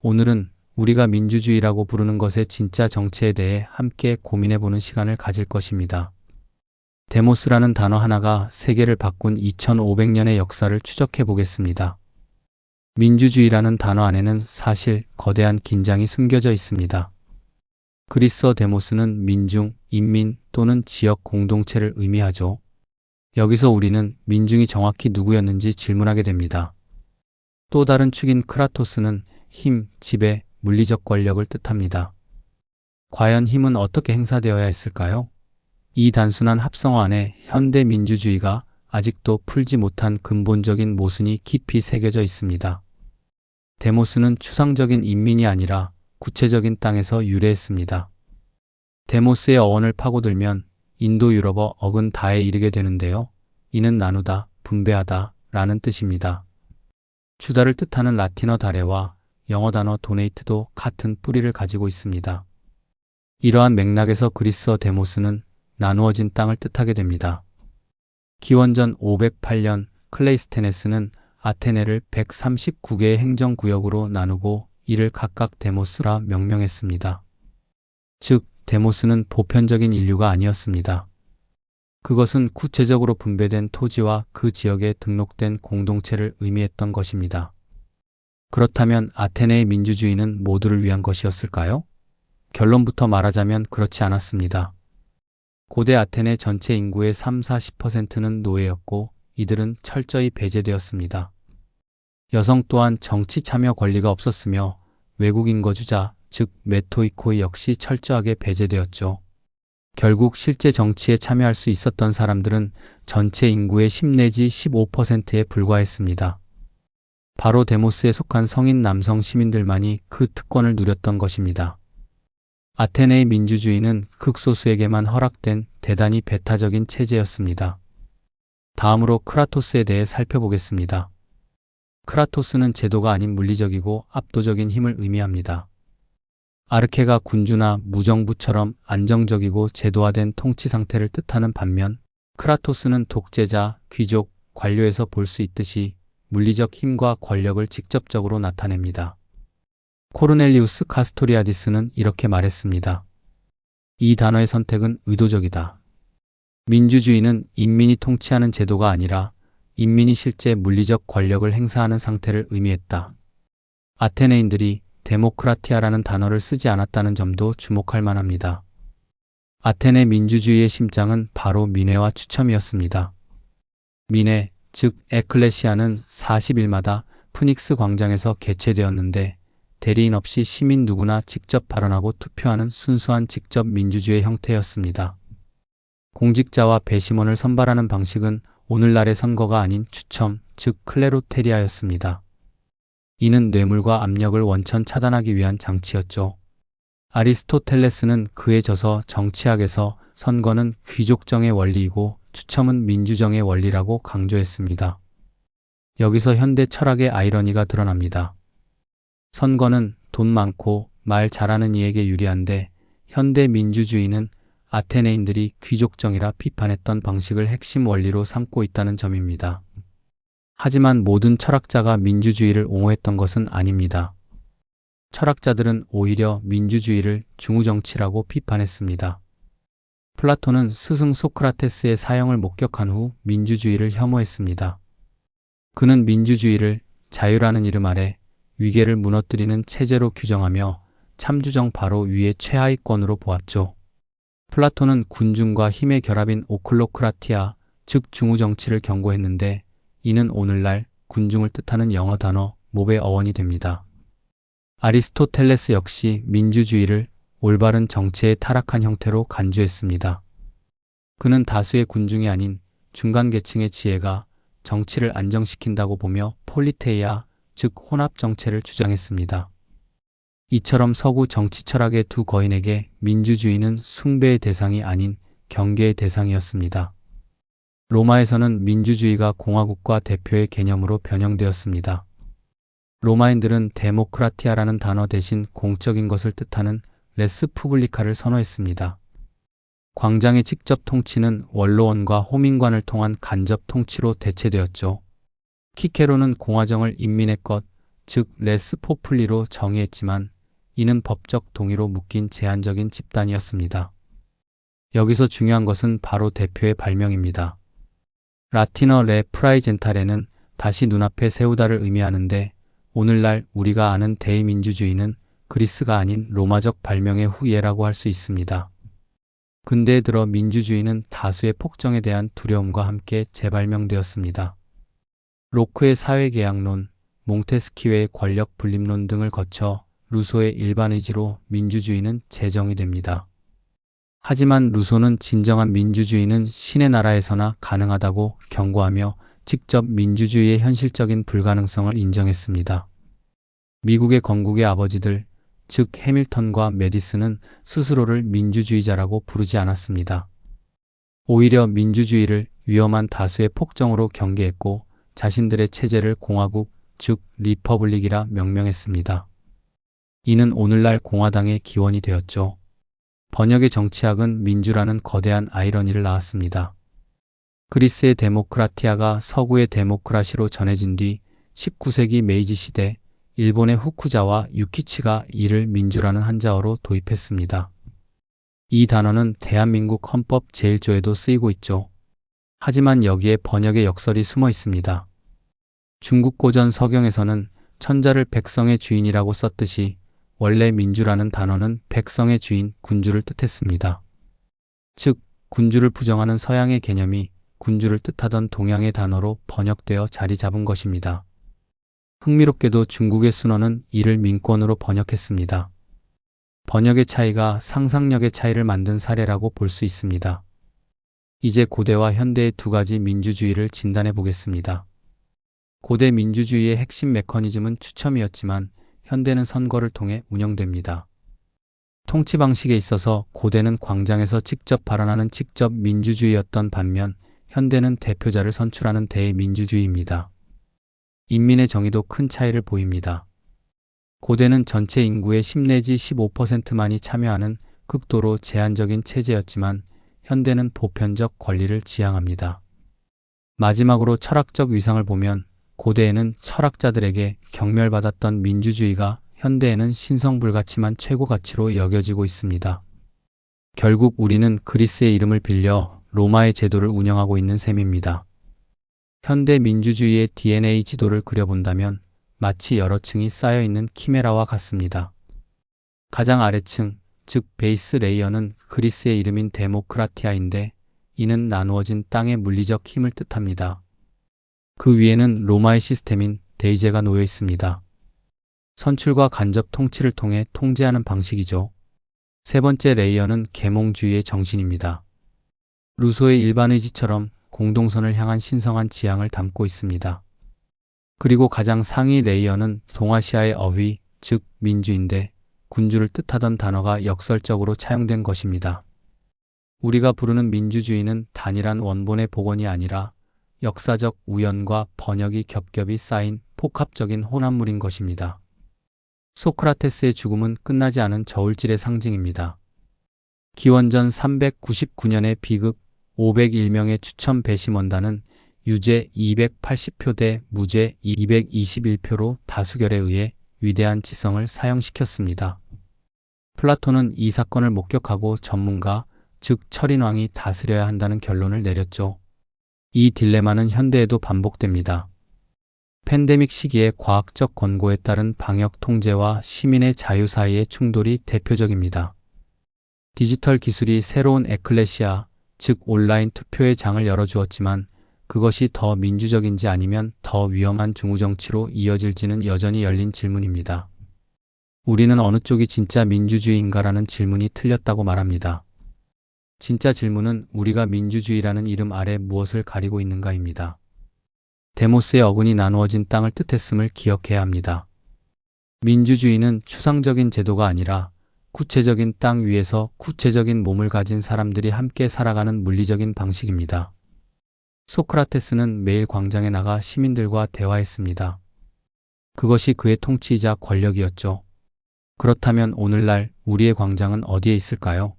오늘은 우리가 민주주의라고 부르는 것의 진짜 정체에 대해 함께 고민해보는 시간을 가질 것입니다. 데모스라는 단어 하나가 세계를 바꾼 2500년의 역사를 추적해 보겠습니다. 민주주의라는 단어 안에는 사실 거대한 긴장이 숨겨져 있습니다. 그리스어 데모스는 민중, 인민 또는 지역 공동체를 의미하죠. 여기서 우리는 민중이 정확히 누구였는지 질문하게 됩니다. 또 다른 축인 크라토스는 힘, 지배, 물리적 권력을 뜻합니다. 과연 힘은 어떻게 행사되어야 했을까요? 이 단순한 합성어 안에 현대 민주주의가 아직도 풀지 못한 근본적인 모순이 깊이 새겨져 있습니다. 데모스는 추상적인 인민이 아니라 구체적인 땅에서 유래했습니다. 데모스의 어원을 파고들면 인도 유럽어 어근 다에 이르게 되는데요. 이는 나누다, 분배하다 라는 뜻입니다. 주다를 뜻하는 라틴어 다레와 영어 단어 도네이트도 같은 뿌리를 가지고 있습니다. 이러한 맥락에서 그리스어 데모스는 나누어진 땅을 뜻하게 됩니다. 기원전 508년 클레이스테네스는 아테네를 139개의 행정구역으로 나누고 이를 각각 데모스라 명명했습니다. 즉, 데모스는 보편적인 인류가 아니었습니다. 그것은 구체적으로 분배된 토지와 그 지역에 등록된 공동체를 의미했던 것입니다. 그렇다면 아테네의 민주주의는 모두를 위한 것이었을까요? 결론부터 말하자면 그렇지 않았습니다. 고대 아테네 전체 인구의 30-40%는 노예였고 이들은 철저히 배제되었습니다. 여성 또한 정치 참여 권리가 없었으며 외국인 거주자, 즉 메토이코이 역시 철저하게 배제되었죠. 결국 실제 정치에 참여할 수 있었던 사람들은 전체 인구의 10 내지 15%에 불과했습니다. 바로 데모스에 속한 성인 남성 시민들만이 그 특권을 누렸던 것입니다. 아테네의 민주주의는 극소수에게만 허락된 대단히 배타적인 체제였습니다. 다음으로 크라토스에 대해 살펴보겠습니다. 크라토스는 제도가 아닌 물리적이고 압도적인 힘을 의미합니다. 아르케가 군주나 무정부처럼 안정적이고 제도화된 통치 상태를 뜻하는 반면 크라토스는 독재자, 귀족, 관료에서 볼 수 있듯이 물리적 힘과 권력을 직접적으로 나타냅니다. 코르넬리우스 카스토리아디스는 이렇게 말했습니다. 이 단어의 선택은 의도적이다. 민주주의는 인민이 통치하는 제도가 아니라 인민이 실제 물리적 권력을 행사하는 상태를 의미했다. 아테네인들이 데모크라티아라는 단어를 쓰지 않았다는 점도 주목할 만합니다. 아테네 민주주의의 심장은 바로 민회와 추첨이었습니다. 민회, 즉 에클레시아는 40일마다 푸닉스 광장에서 개최되었는데 대리인 없이 시민 누구나 직접 발언하고 투표하는 순수한 직접 민주주의 형태였습니다. 공직자와 배심원을 선발하는 방식은 오늘날의 선거가 아닌 추첨, 즉 클레로테리아였습니다. 이는 뇌물과 압력을 원천 차단하기 위한 장치였죠. 아리스토텔레스는 그에 져서 정치학에서 선거는 귀족정의 원리이고 추첨은 민주정의 원리라고 강조했습니다. 여기서 현대 철학의 아이러니가 드러납니다. 선거는 돈 많고 말 잘하는 이에게 유리한데 현대 민주주의는 아테네인들이 귀족정이라 비판했던 방식을 핵심 원리로 삼고 있다는 점입니다. 하지만 모든 철학자가 민주주의를 옹호했던 것은 아닙니다. 철학자들은 오히려 민주주의를 중우정치라고 비판했습니다. 플라톤은 스승 소크라테스의 사형을 목격한 후 민주주의를 혐오했습니다. 그는 민주주의를 자유라는 이름 아래 위계를 무너뜨리는 체제로 규정하며 참주정 바로 위의 최하위권으로 보았죠. 플라톤은 군중과 힘의 결합인 오클로크라티아, 즉 중우정치를 경고했는데 이는 오늘날 군중을 뜻하는 영어 단어 몹의 어원이 됩니다. 아리스토텔레스 역시 민주주의를 올바른 정체에 타락한 형태로 간주했습니다. 그는 다수의 군중이 아닌 중간 계층의 지혜가 정치를 안정시킨다고 보며 폴리테이아, 즉 혼합 정체를 주장했습니다. 이처럼 서구 정치 철학의 두 거인에게 민주주의는 숭배의 대상이 아닌 경계의 대상이었습니다. 로마에서는 민주주의가 공화국과 대표의 개념으로 변형되었습니다. 로마인들은 데모크라티아라는 단어 대신 공적인 것을 뜻하는 레스 푸블리카를 선호했습니다. 광장의 직접 통치는 원로원과 호민관을 통한 간접 통치로 대체되었죠. 키케로는 공화정을 인민의 것, 즉 레스 포플리로 정의했지만 이는 법적 동의로 묶인 제한적인 집단이었습니다. 여기서 중요한 것은 바로 대표의 발명입니다. 라틴어 레 프라이젠탈에는 다시 눈앞에 세우다를 의미하는데 오늘날 우리가 아는 대의민주주의는 그리스가 아닌 로마적 발명의 후예라고 할 수 있습니다. 근대에 들어 민주주의는 다수의 폭정에 대한 두려움과 함께 재발명되었습니다. 로크의 사회계약론, 몽테스키우의 권력 분립론 등을 거쳐 루소의 일반의지로 민주주의는 재정의됩니다. 하지만 루소는 진정한 민주주의는 신의 나라에서나 가능하다고 경고하며 직접 민주주의의 현실적인 불가능성을 인정했습니다. 미국의 건국의 아버지들, 즉 해밀턴과 메디슨은 스스로를 민주주의자라고 부르지 않았습니다. 오히려 민주주의를 위험한 다수의 폭정으로 경계했고 자신들의 체제를 공화국, 즉 리퍼블릭이라 명명했습니다. 이는 오늘날 공화당의 기원이 되었죠. 번역의 정치학은 민주라는 거대한 아이러니를 낳았습니다. 그리스의 데모크라티아가 서구의 데모크라시로 전해진 뒤 19세기 메이지 시대 일본의 후쿠자와 유키치가 이를 민주라는 한자어로 도입했습니다. 이 단어는 대한민국 헌법 제1조에도 쓰이고 있죠. 하지만 여기에 번역의 역설이 숨어 있습니다. 중국 고전 서경에서는 천자를 백성의 주인이라고 썼듯이 원래 민주라는 단어는 백성의 주인, 군주를 뜻했습니다. 즉, 군주를 부정하는 서양의 개념이 군주를 뜻하던 동양의 단어로 번역되어 자리 잡은 것입니다. 흥미롭게도 중국의 순어는 이를 민권으로 번역했습니다. 번역의 차이가 상상력의 차이를 만든 사례라고 볼 수 있습니다. 이제 고대와 현대의 두 가지 민주주의를 진단해 보겠습니다. 고대 민주주의의 핵심 메커니즘은 추첨이었지만 현대는 선거를 통해 운영됩니다. 통치 방식에 있어서 고대는 광장에서 직접 발언하는 직접 민주주의였던 반면 현대는 대표자를 선출하는 대민주주의입니다. 인민의 정의도 큰 차이를 보입니다. 고대는 전체 인구의 10 내지 15%만이 참여하는 극도로 제한적인 체제였지만 현대는 보편적 권리를 지향합니다. 마지막으로 철학적 위상을 보면 고대에는 철학자들에게 경멸받았던 민주주의가 현대에는 신성불가치만 최고 가치로 여겨지고 있습니다. 결국 우리는 그리스의 이름을 빌려 로마의 제도를 운영하고 있는 셈입니다. 현대 민주주의의 DNA 지도를 그려본다면 마치 여러 층이 쌓여있는 키메라와 같습니다. 가장 아래층, 즉 베이스 레이어는 그리스의 이름인 데모크라티아인데 이는 나누어진 땅의 물리적 힘을 뜻합니다. 그 위에는 로마의 시스템인 데이제가 놓여 있습니다. 선출과 간접 통치를 통해 통제하는 방식이죠. 세 번째 레이어는 계몽주의의 정신입니다. 루소의 일반의지처럼 공동선을 향한 신성한 지향을 담고 있습니다. 그리고 가장 상위 레이어는 동아시아의 어휘, 즉 민주인데 군주를 뜻하던 단어가 역설적으로 차용된 것입니다. 우리가 부르는 민주주의는 단일한 원본의 복원이 아니라 역사적 우연과 번역이 겹겹이 쌓인 복합적인 혼합물인 것입니다. 소크라테스의 죽음은 끝나지 않은 저울질의 상징입니다. 기원전 399년에 비극 501명의 추천 배심원단은 유죄 280표 대 무죄 221표로 다수결에 의해 위대한 지성을 사형시켰습니다. 플라톤은 이 사건을 목격하고 전문가, 즉 철인왕이 다스려야 한다는 결론을 내렸죠. 이 딜레마는 현대에도 반복됩니다. 팬데믹 시기에 과학적 권고에 따른 방역 통제와 시민의 자유 사이의 충돌이 대표적입니다. 디지털 기술이 새로운 에클레시아, 즉 온라인 투표의 장을 열어주었지만 그것이 더 민주적인지 아니면 더 위험한 중우정치로 이어질지는 여전히 열린 질문입니다. 우리는 어느 쪽이 진짜 민주주의인가라는 질문이 틀렸다고 말합니다. 진짜 질문은 우리가 민주주의라는 이름 아래 무엇을 가리고 있는가입니다. 데모스의 어근이 나누어진 땅을 뜻했음을 기억해야 합니다. 민주주의는 추상적인 제도가 아니라 구체적인 땅 위에서 구체적인 몸을 가진 사람들이 함께 살아가는 물리적인 방식입니다. 소크라테스는 매일 광장에 나가 시민들과 대화했습니다. 그것이 그의 통치이자 권력이었죠. 그렇다면 오늘날 우리의 광장은 어디에 있을까요?